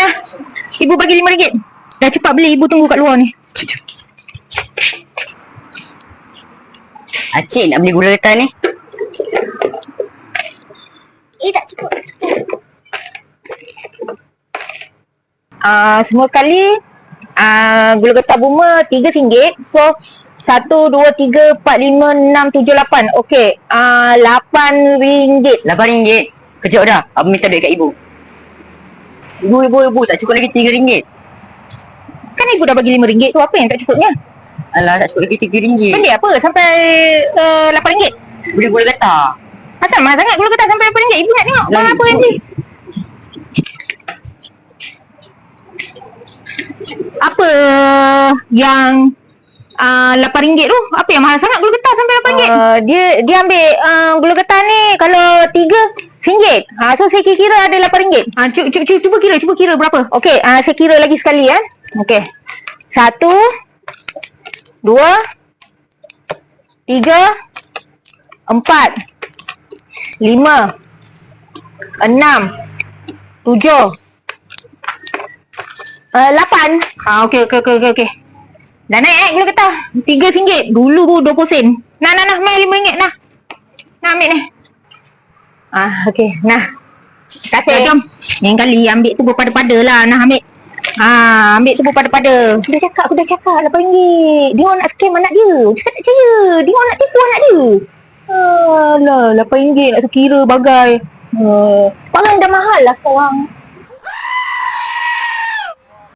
Nah, ibu bagi RM5. Dah cepat beli, ibu tunggu kat luar ni. Acik nak beli gula getah ni. Tak cukup. Semua sekali gula getah Boomer RM3. So 1, 2, 3, 4, 5, 6, 7, 8. Okey, RM8. RM8. Kejap dah. Abang minta duit kat ibu. Ibu, tak cukup lagi RM3. Kan ibu dah bagi RM5 tu, apa yang tak cukupnya? Alah, tak cukup lagi RM3. Beli apa sampai RM8? Beli gula getah. Asal mahal sangat gula getah sampai RM8? Ibu nak tengok bang apa nanti. Apa yang RM8 tu? Apa yang mahal sangat gula getah sampai RM8? Dia ambil gula getah ni kalau 3 RM1. So saya kira ada RM8. Cuba kira berapa. Okey, saya kira lagi sekali ya. Okey. 1, 2, 3, 4, 5, 6, 7, 8. Okey. Dah naik gula getah. RM3. Dulu 20 sen. Nah, mai RM5 nah. Nah, ambil ni. Okey, nah. Kasih. Jom. Yang kali ambil tu berpada-pada lah. Nah, ambil. Ambil tu berpada-pada. Aku dah cakap RM8. Dia orang nak scam anak dia. Cakap tak percaya. Dia orang nak tipu anak dia. Alah, RM8 nak sekira bagai. Barang dah mahal lah sekarang.